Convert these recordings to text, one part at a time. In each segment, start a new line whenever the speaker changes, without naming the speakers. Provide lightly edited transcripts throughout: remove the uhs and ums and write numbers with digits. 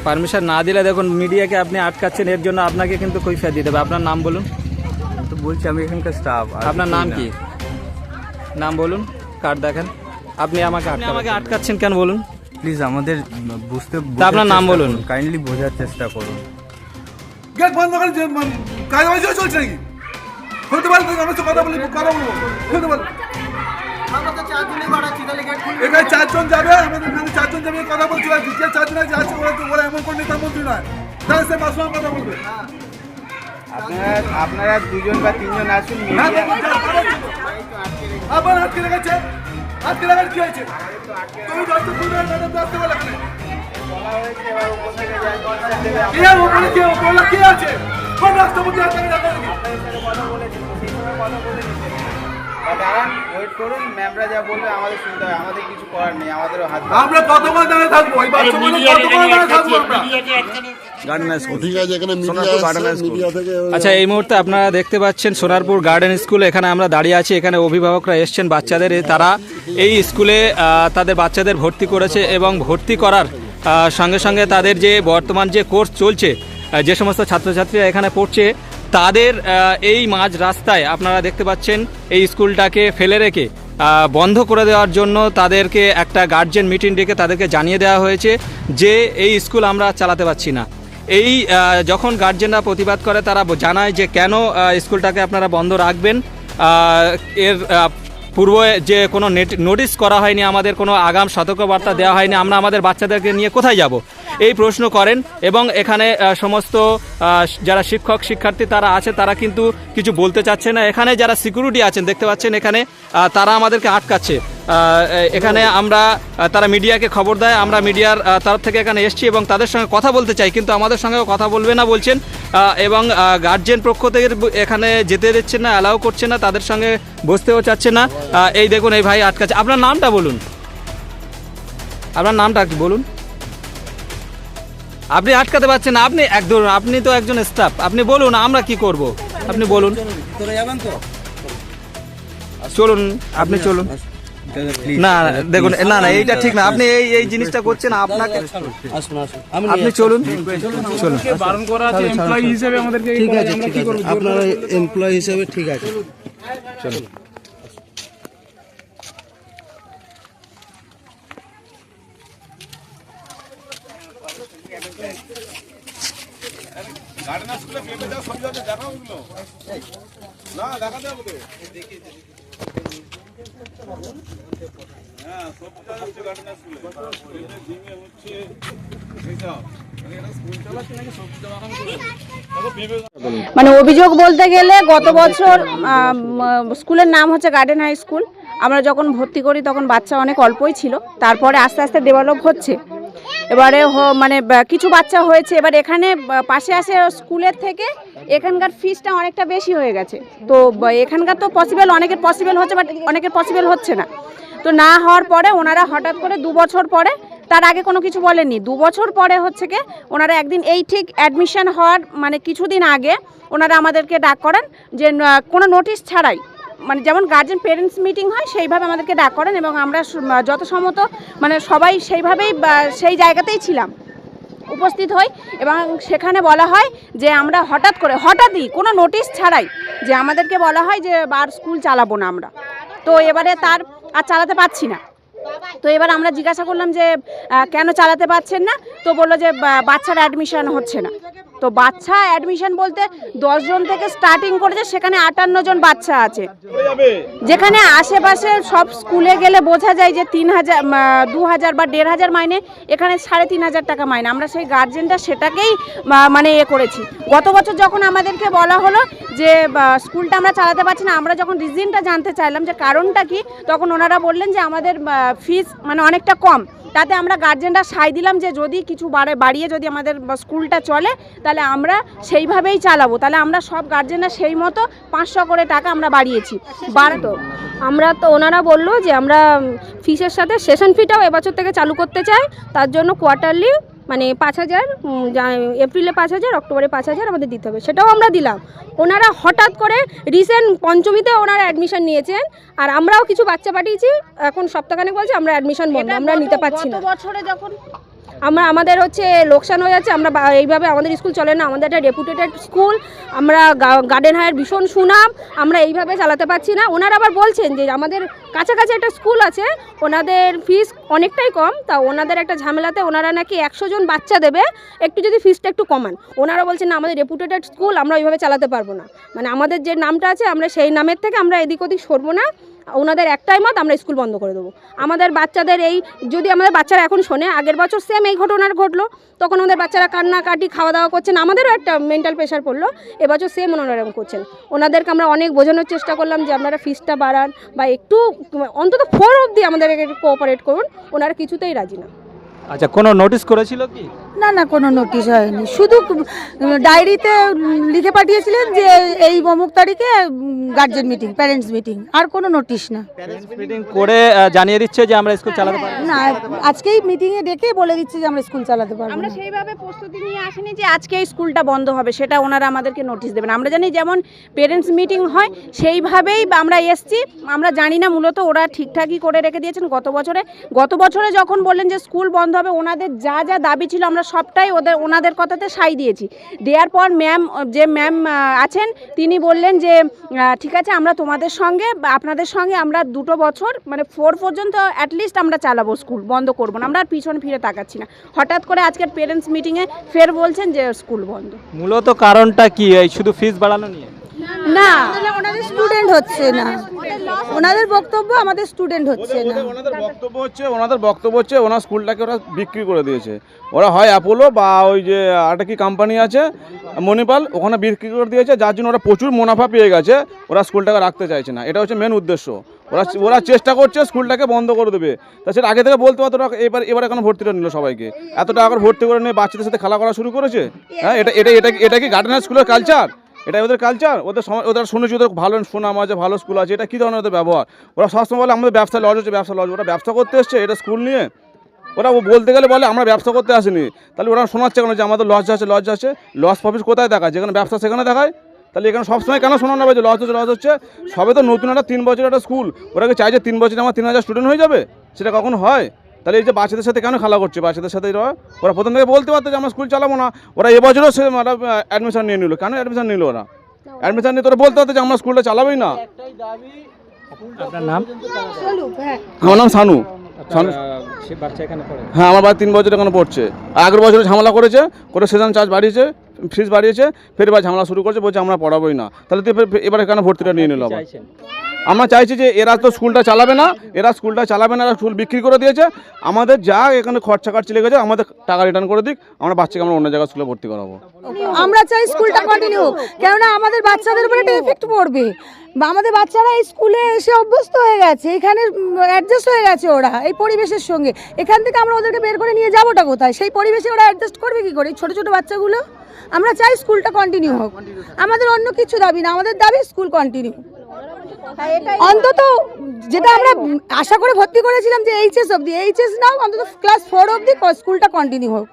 Permission না দিলে দেখুন মিডিয়াকে আপনি আটকাচ্ছেন, এর জন্য আপনাকে কিন্তু কৈফিয়ত দিতে হবে। আপনার নাম বলুন।
তো বলছি আমি এখানকার স্টাফ।
আপনার নাম কি? নাম বলুন, কার্ড দেখেন। আপনি আমাকে আটকাচ্ছেন কেন বলুন
প্লিজ, আমাদের বুঝতে।
আপনার নাম বলুন,
কাইন্ডলি বোঝার চেষ্টা করুন।
গেট বন্ধ করে কাজ চলছে নাকি? হতে পারে আমার সাথে কথা বলবো হতে পারে। এখানে 4 জন যাবে, আমাদের এখানে 4 জন যাবে, কথা বলছি। যে 4 জন আছে ওরা এমন করে নেতার মন্ত্রী নয়, তাহলে সে মাসুম কথা বলবে।
আপনারা 2 জন বা 3 জন আসুন।
আবার আটকে রেখেছে, আটকে রাখার কি হয়েছে? তুমি দশটা তুলে ম্যাডাম আসতে বলে এখানে কি আছে? কোন রাষ্ট্রপতি আছে?
ওয়েট করুন, ম্যামরা যা বলবে আমাদের শুনতে হবে, আমাদের কিছু করার নেই, আমাদেরও হাত।
আমরা কতক্ষণ দাঁড়িয়ে থাকবো? ওই বাচ্চাগুলো কতক্ষণ দাঁড়িয়ে থাকবো আমরা?
আচ্ছা, এই মুহূর্তে আপনারা দেখতে পাচ্ছেন সোনারপুর গার্ডেন স্কুল। এখানে আমরা দাঁড়িয়ে আছি। এখানে অভিভাবকরা এসছেন বাচ্চাদের, তারা এই স্কুলে তাদের বাচ্চাদের ভর্তি করেছে এবং ভর্তি করার সঙ্গে সঙ্গে তাদের যে বর্তমান যে কোর্স চলছে, যে সমস্ত ছাত্রছাত্রীরা এখানে পড়ছে, তাদের এই মাঝ রাস্তায় আপনারা দেখতে পাচ্ছেন এই স্কুলটাকে ফেলে রেখে বন্ধ করে দেওয়ার জন্য তাদেরকে একটা গার্জিয়ান মিটিং ডেকে তাদেরকে জানিয়ে দেওয়া হয়েছে যে এই স্কুল আমরা চালাতে পারছি না। এই যখন গার্জিয়ানরা প্রতিবাদ করে, তারা জানায় যে কেন স্কুলটাকে আপনারা বন্ধ রাখবেন, এর পূর্বে যে কোনো নোটিশ করা হয়নি, আমাদের কোনো আগাম সতর্কবার্তা দেওয়া হয়নি, আমরা আমাদের বাচ্চাদেরকে নিয়ে কোথায় যাব, এই প্রশ্ন করেন। এবং এখানে সমস্ত যারা শিক্ষক শিক্ষার্থী তারা আছে, তারা কিন্তু কিছু বলতে চাচ্ছে না। এখানে যারা সিকিউরিটি আছেন দেখতে পাচ্ছেন, এখানে তারা আমাদেরকে আটকাচ্ছে। এখানে আমরা তারা মিডিয়াকে খবর দেয়, আমরা মিডিয়ার তরফ থেকে এখানে এসেছি এবং তাদের সঙ্গে কথা বলতে চাই, কিন্তু আমাদের সঙ্গেও কথা বলবে না বলছেন। এবং গার্জিয়ান পক্ষ থেকে এখানে যেতে দিচ্ছে না, অ্যালাউ করছে না, তাদের সঙ্গে বসতেও চাচ্ছে না। এই দেখুন, এই ভাই আটকাচ্ছে। আপনার নামটা বলুন, আপনার নামটা কি বলুন? আপনি আটকাতে পারছেন না, আপনি তো একজন স্টাফ, আপনি বলুন আমরা কি করব, আপনি বলুন। চলুন, আপনি চলুন। না দেখুন, না না এইটা ঠিক না, আপনি এই জিনিসটা করছেন, আপনাকে আপনি চলুন চলুন।
বারণ করা আছে এমপ্লয়ি হিসেবে আমাদেরকে।
ঠিক আছে, ঠিক আছে, আপনারা এমপ্লয়ি হিসেবে ঠিক আছে,
চলুন।
গার্ডেন স্কুলে পেপে দাও, সব জায়গায় দেখাও ওগুলো না, দেখাতে হবে তো। হ্যাঁ, সব জায়গায় হচ্ছে গার্ডেন স্কুলে জিমে হচ্ছে এইসব।
মানে অভিযোগ বলতে গেলে গত বছর স্কুলের নাম হচ্ছে গার্ডেন হাই স্কুল। আমরা যখন ভর্তি করি তখন বাচ্চা অনেক অল্পই ছিল, তারপরে আস্তে আস্তে ডেভেলপ হচ্ছে। এবারে মানে কিছু বাচ্চা হয়েছে, এবার এখানে পাশে আসে স্কুলের থেকে এখানকার ফিসটা অনেকটা বেশি হয়ে গেছে। তো এখানকার তো পসিবল, অনেকের পসিবল হচ্ছে, বাট অনেকের পসিবল হচ্ছে না। তো না হওয়ার পরে ওনারা হঠাৎ করে 2 বছর পরে, তার আগে কোনো কিছু বলেননি, 2 বছর পরে হচ্ছে কি ওনারা একদিন এই ঠিক অ্যাডমিশন হওয়ার মানে কিছুদিন আগে ওনারা আমাদেরকে ডাক করেন যে কোনো নোটিশ ছাড়াই, মানে যেমন গার্জেন পেরেন্টস মিটিং হয় সেইভাবে আমাদেরকে ডাক করেন। এবং আমরা যত সম্ভবত মানে সবাই সেইভাবেই সেই জায়গাতেই ছিলাম, উপস্থিত হই। এবং সেখানে বলা হয় যে আমরা হঠাৎই কোনো নোটিশ ছাড়াই যে আমাদেরকে বলা হয় যে আর স্কুল চালাবো না আমরা। তো এবারে তার আর চালাতে পারছি না। তো এবার আমরা জিজ্ঞাসা করলাম যে কেন চালাতে পারছেন না? তো বললো যে বাচ্চার অ্যাডমিশন হচ্ছে না। তো বাচ্চা অ্যাডমিশন বলতে 10 জন থেকে স্টার্টিং করেছে, সেখানে 58 জন বাচ্চা আছে, যেখানে আশেপাশে সব স্কুলে গেলে বোঝা যায় যে 3000, 2000 বা 1500 মাইনে, এখানে 3500 টাকা মাইনে। আমরা সেই গার্জেনটা সেটাকেই মানে করেছি। গত বছর যখন আমাদেরকে বলা হলো যে স্কুলটা আমরা চালাতে পারছি না, আমরা যখন রিজনটা জানতে চাইলাম যে কারণটা কি, তখন ওনারা বললেন যে আমাদের ফিস মানে অনেকটা কম। তাতে আমরা গার্জেনরা সাই দিলাম যে যদি কিছু বাড়িয়ে যদি আমাদের স্কুলটা চলে তাহলে আমরা সেইভাবেই চালাবো। তাহলে আমরা সব গার্জেনরা সেই মতো 500 করে টাকা আমরা বাড়িয়েছি।
তো আমরা তো ওনারা বললো যে আমরা ফিসের সাথে সেশন ফিটাও এবছর থেকে চালু করতে চাই, তার জন্য কোয়ার্টারলি মানে 5,000, এপ্রিলে 5,000, অক্টোবরে 5,000 আমাদের দিতে হবে, সেটাও আমরা দিলাম। ওনারা হঠাৎ করে রিসেন্ট পঞ্চমীতে ওনারা অ্যাডমিশন নিয়েছেন, আর আমরাও কিছু বাচ্চা পাঠিয়েছি, এখন সপ্তাহখানেক বলছে আমরা অ্যাডমিশন বন্ধ, আমরা নিতে পারছি না।
বছরে যখন
আমাদের হচ্ছে লোকসান হয়ে যাচ্ছে, আমরা এইভাবে আমাদের স্কুল চলে না, আমাদের একটা রেপুটেটেড স্কুল, আমরা গার্ডেন হাইয়ের ভীষণ সুনাম, আমরা এইভাবে চালাতে পারছি না। ওনারা আবার বলছেন যে আমাদের কাছাকাছি একটা স্কুল আছে, ওনাদের ফিস অনেকটাই কম, তা ওনাদের একটা ঝামেলাতে ওনারা নাকি 100 জন বাচ্চা দেবে, একটু যদি ফিসটা একটু কমান। ওনারা বলছেন না, আমাদের রেপুটেটেড স্কুল, আমরা ওইভাবে চালাতে পারবো না, মানে আমাদের যে নামটা আছে আমরা সেই নামের থেকে আমরা এদিক ওদিক সরবো না। ওনাদের একটাই মত, আমরা স্কুল বন্ধ করে দেবো। আমাদের বাচ্চাদের যদি আমাদের বাচ্চারা এখন শোনে, আগের বছর সেম এই ঘটনার ঘটলো, তখন আমাদের বাচ্চারা কান্নাকাটি খাওয়া দাওয়া করছেন, আমাদেরও একটা মেন্টাল প্রেশার পড়লো। এবছর সেম ওনারা এরকম করছেন। ওনাদেরকে আমরা অনেক বোঝানোর চেষ্টা করলাম যে আপনারা ফিসটা বাড়ান বা একটু অন্তত 4 অবধি আমাদেরকে কোঅপারেট করুন, ওনারা কিছুতেই রাজি না।
আচ্ছা, কোনো নোটিশ করেছিল কি?
না, কোনো নোটিশ হয়নি, শুধু ডায়েরিতে লিখে পাঠিয়েছিলেন যে এই অমুক তারিখে গার্জেন মিটিং, প্যারেন্টস মিটিং, আর কোনো নোটিশ না।
প্যারেন্টস মিটিং করে জানিয়ে দিচ্ছে যে আমরা স্কুল চালাতে পারবো
না, আজকেই মিটিংয়ে ডেকে বলে দিচ্ছে যে আমরা স্কুল চালাতে পারবো
আমরা
না।
সেইভাবে প্রস্তুতি নিয়ে আসিনি যে আজকে এই স্কুলটা বন্ধ হবে, সেটা ওনারা আমাদেরকে নোটিশ দেবেন। আমরা জানি যেমন পেরেন্টস মিটিং হয় সেইভাবেই আমরা এসছি। আমরা জানি না মূলত ওরা ঠিকঠাকই করে রেখে দিয়েছেন। গত বছরে যখন বললেন যে স্কুল বন্ধ হবে, ওনাদের যা যা দাবি ছিল আমরা সবটাই ওনাদের কথাতে সাই দিয়েছি। দেওয়ার পর ম্যাম আছেন, তিনি বললেন যে ঠিক আছে, আমরা তোমাদের সঙ্গে বা আপনাদের সঙ্গে আমরা 2 বছর মানে 4 পর্যন্ত অ্যাটলিস্ট আমরা চালাবো, স্কুল বন্ধ করবো না। আমরা আর পিছন ফিরে তাকাচ্ছি না। হঠাৎ করে আজকের পেরেন্টস মিটিংয়ে ফের বলছেন যে স্কুল বন্ধ।
মূলত কারণটা কি? এই শুধু ফিস বাড়ানো নিয়ে?
না, ওনাদের স্টুডেন্ট হচ্ছে না, ওনাদের বক্তব্য আমাদের স্টুডেন্ট হচ্ছে না।
ওনাদের বক্তব্য হচ্ছে ওনার স্কুলটাকে ওরা বিক্রি করে দিয়েছে। ওরা হয় অ্যাপোলো বা ওই যে একটা কি কোম্পানি আছে মণিপাল, ওখানে বিক্রি করে দিয়েছে, যার জন্য ওরা প্রচুর মুনাফা পেয়ে গেছে। ওরা স্কুলটাকে রাখতে চাইছে না, এটা হচ্ছে মেন উদ্দেশ্য। ওরা চেষ্টা করছে স্কুলটাকে বন্ধ করে দেবে। তা সেটা আগে থেকে বলতে পারতো, এবার এখন ভর্তিটা নিল সবাইকে, এত টাকা করে ভর্তি করে নিয়ে বাচ্চাদের সাথে খেলা করা শুরু করেছে। হ্যাঁ, এটা কি গার্ডেন স্কুলের কালচার? এটা ওদের কালচার। ওদের শুনেছি ওদের ভালো সুনাম আছে, ভালো স্কুল আছে, এটা কী ধরনের ওদের ব্যবহার? ওরা সবসময় বলে আমাদের ব্যবসা লজ হচ্ছে, ব্যবসা লজ। ওরা ব্যবসা করতে এসছে এটা স্কুল নিয়ে? ওরা বলতে গেলে বলে আমরা ব্যবসা করতে আসিনি। তাহলে ওরা শোনাচ্ছে কেন যে আমাদের লজ আছে? লজ প্রফিট কোথায় দেখায়? যেখানে ব্যবসা সেখানে দেখায়। তাহলে এখানে সবসময় কেন শোনানো হবে যে লজ হচ্ছে? সবে তো নতুন একটা 3 বছরের একটা স্কুল, ওরা কি চাই যে 3 বছরে আমার 3000 স্টুডেন্ট হয়ে যাবে? সেটা কখন হয়? তাহলে এই যে বাচ্চাদের সাথে কেন খেলা করছে? বাচ্চাদের সাথে ওরা প্রথম থেকে বলতে পারতো যে আমরা স্কুল চালাবো না। ওরা এবছরও অ্যাডমিশন নিয়ে নিল। কেন অ্যাডমিশন নিল ওরা? অ্যাডমিশন নিয়ে তোরা বলতে পারতো যে আমরা স্কুলটা চালাবোই না।
আপনার নাম?
আমার নাম সানু।
এখানে
হ্যাঁ, আমার বাড়ি 3 বছর এখানে পড়ছে। আগের বছরে ঝামেলা করে সেশন চার্জ বাড়িয়েছে, ফিস বাড়িয়েছে, ফের এবার ঝামেলা শুরু করছে, বলছে আমরা পড়াবোই না। তাহলে এবার কেন ভর্তিটা নিয়ে নিল? আমরা চাইছি যে এরা তো স্কুলটা চালাবে না, এরা স্কুল বিক্রি করে দিয়েছে। আমাদের যা এখানে খরচা লেগে গেছে, আমাদের টাকা রিটার্ন করে দিক, আমরা বাচ্চাকে আমরা অন্য জায়গায় স্কুলে ভর্তি করাবো।
আমরা চাই স্কুলটা কন্টিনিউ, কেননা আমাদের বাচ্চাদের উপরে একটা এফেক্ট পড়বে। বা আমাদের বাচ্চারা এই স্কুলে এসে অভ্যস্ত হয়ে গেছে, এখানে অ্যাডজাস্ট হয়ে গেছে ওরা এই পরিবেশের সঙ্গে। এখান থেকে আমরা ওদেরকে বের করে নিয়ে যাবোটা কোথায়? সেই পরিবেশে ওরা অ্যাডজাস্ট করবে কি করে, ছোটো ছোটো বাচ্চাগুলো? আমরা চাই স্কুলটা কন্টিনিউ হোক, আমাদের অন্য কিছু দাবি না, আমাদের দাবি স্কুল কন্টিনিউ। অন্তত যেটা আমরা আশা করে ভর্তি করেছিলাম যে এইচএস অবধি, এইচএস নাও, অন্তত ক্লাস 4 অবধি স্কুলটা কন্টিনিউ হোক।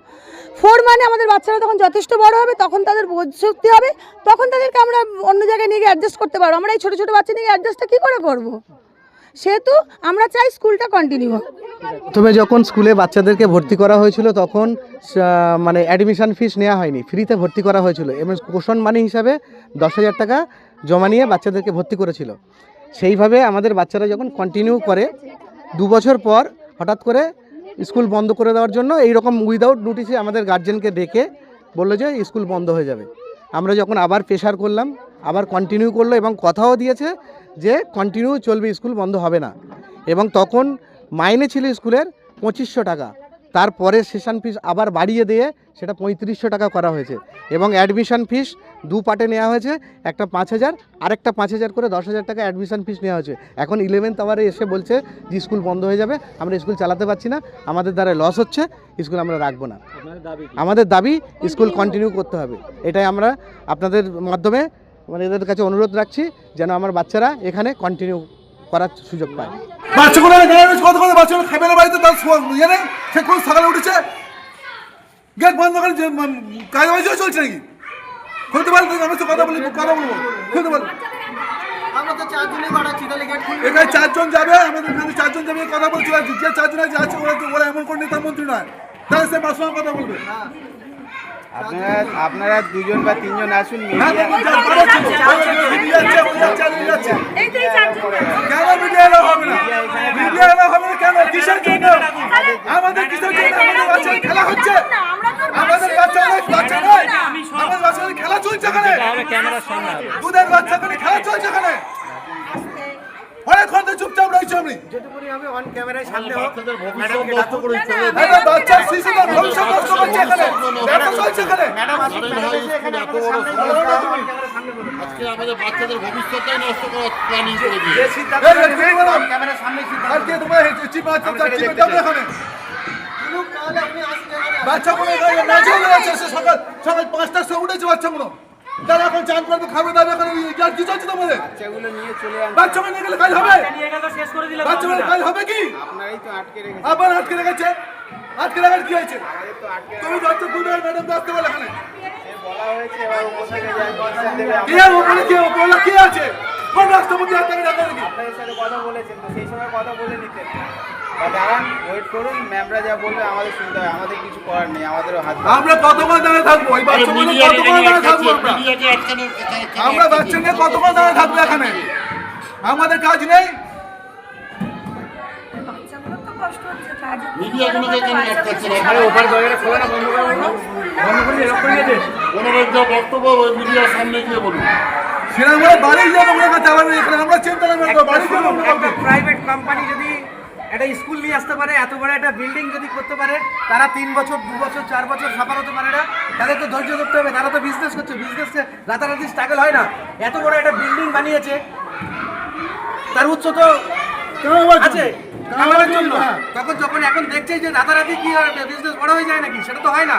4 মানে আমাদের বাচ্চারা তখন যথেষ্ট বড় হবে, তখন তাদের বোধ শক্তি হবে, তখন তাদেরকে আমরা অন্য জায়গায় নিয়ে গিয়ে অ্যাডজাস্ট করতে পারবো। আমরা এই ছোটো ছোটো বাচ্চা নিয়ে অ্যাডজাস্টটা কী করে করবো? সেহেতু আমরা চাই স্কুলটা কন্টিনিউ হোক।
প্রথমে যখন স্কুলে বাচ্চাদেরকে ভর্তি করা হয়েছিল তখন মানে অ্যাডমিশন ফিস নেওয়া হয়নি, ফ্রিতে ভর্তি করা হয়েছিল এবং কোশন মানি হিসাবে 10,000 টাকা জমা নিয়ে বাচ্চাদেরকে ভর্তি করেছিল। সেইভাবে আমাদের বাচ্চারা যখন কন্টিনিউ করে 2 বছর পর হঠাৎ করে স্কুল বন্ধ করে দেওয়ার জন্য এইরকম উইদাউট নোটিসে আমাদের গার্জেনকে ডেকে বললো যে স্কুল বন্ধ হয়ে যাবে। আমরা যখন আবার প্রেশার করলাম, আবার কন্টিনিউ করলো এবং কথাও দিয়েছে যে কন্টিনিউ চলবে, স্কুল বন্ধ হবে না। এবং তখন মাইনে ছিল স্কুলের 2500 টাকা, তারপরে সেশন ফিস আবার বাড়িয়ে দিয়ে সেটা 3500 টাকা করা হয়েছে এবং অ্যাডমিশন ফিস 2 পার্টে নেওয়া হয়েছে, একটা 5,000 আর একটা 5,000 করে 10,000 টাকা অ্যাডমিশন ফিস নেওয়া হয়েছে। এখন 11th আওয়ারে এসে বলছে যে স্কুল বন্ধ হয়ে যাবে, আমরা স্কুল চালাতে পারছি না, আমাদের দ্বারা লস হচ্ছে, স্কুল আমরা রাখবো না। আমাদের দাবি স্কুল কন্টিনিউ করতে হবে। এটাই আমরা আপনাদের মাধ্যমে মানে এদের কাছে অনুরোধ রাখছি যেন আমার বাচ্চারা এখানে কন্টিনিউ করার সুযোগ পায়।
বাচ্চাগুলো বাচ্চাগুলো খাবে না বাড়িতে, তার ইয়ে নেই, সে কোন সকালে উঠেছে গেট বন্ধ করে কাজ চলছে নাকি? খুলতে পারলে আমার সাথে কথা বলবো খুলতে পারলে এখানে 4 জন যাবে, আমাদের এখানে 4 জন যাবে কথা বলছিল, যে 4 জন আছে ওরা এমন কোন নেতা মন্ত্রী নয়, তাহলে সে মাসুম কথা বলবে।
আপনারা 2 জন বা 3 জন আসুন,
কেন মিডিয়া এলাও হবে না? মিডিয়া এলাও হবে না কেন? কিসের জন্য? আমাদের কিসের জন্য? আমাদের বাচ্চাদের খেলা হচ্ছে, আমাদের বাচ্চাদের খেলা চলছে এখানে, দুধের বাচ্চাদের খেলা চলছে এখানে। অনেকক্ষণ তো চুপচাপ রয়েছে আমি। বাচ্চার শিশুদের ভবিষ্যৎ নষ্ট করছে এখানে, ব্যবসা চলছে এখানে।
আজকে আমাদের বাচ্চাদের ভবিষ্যৎটাই নষ্ট করার প্ল্যানিং করে দিয়েছে।
বাচ্চাগুলো সকাল সকাল 5টার সময় উঠেছে বাচ্চাগুলো, তারা এখন চান করবে, খাবে দাবে, এখন কি চলছে তোমাদের?
বাচ্চাগুলো নিয়ে চলে আসুন।
বাচ্চাগুলো নিয়ে গেলে কাজ হবে? বাচ্চাগুলো কাজ হবে কি?
আপনারাই তো আটকে রেখেছেন।
আবার আটকে রেখেছে, আটকে রাখার কি হয়েছে? তুমি বাচ্চা দুধের ম্যাডাম আসতে বলে এখানে
বলা হয়েছে এবার উপর থেকে যায় ডিসিশন দেবে।
কি ওখানে কি বলা কি আছে? কোন রাষ্ট্রপতি হাত থেকে ডাকা নাকি?
আপনাদের সাথে কথা বলেছেন তো সেই সময় কথা বলে নিতেন, বা দাঁড়ান ওয়েট করুন, ম্যামরা যা বলবে আমাদের শুনতে হবে, আমাদের কিছু করার নেই, আমাদেরও হাত।
আমরা কতক্ষণ দাঁড়িয়ে থাকবো? এই বাচ্চাগুলো কতক্ষণ দাঁড়িয়ে থাকবো? আমরা বাচ্চা নিয়ে কতক্ষণ দাঁড়িয়ে থাকবো এখানে? আমাদের কাজ নেই।
মিডিয়াগুলোকে কেন আটকাচ্ছে না? ওনাদের যা বক্তব্য ওই মিডিয়ার সামনে গিয়ে বলুন।
সেরকম বাড়ি যাবো ওনাকে চালাবে এখানে, আমরা চিন্তা নেই বাড়ি যাবো।
প্রাইভেট কোম্পানি যদি একটা স্কুল নিয়ে আসতে পারে, এত বড় একটা বিল্ডিং যদি করতে পারে, তারা 3 বছর 2 বছর 4 বছর সাফার হতে পারে না? তাদের তো ধৈর্য ধরতে হবে, তারা তো বিজনেস করছে, বিজনেসে রাতারাতি স্ট্রাগল হয় না। এত বড় একটা বিল্ডিং বানিয়েছে, তার উৎস তো আছে কামানোর জন্য। তখন যখন এখন দেখছে যে রাতারাতি কি বিজনেস বড় হয়ে যায় নাকি? সেটা তো হয় না।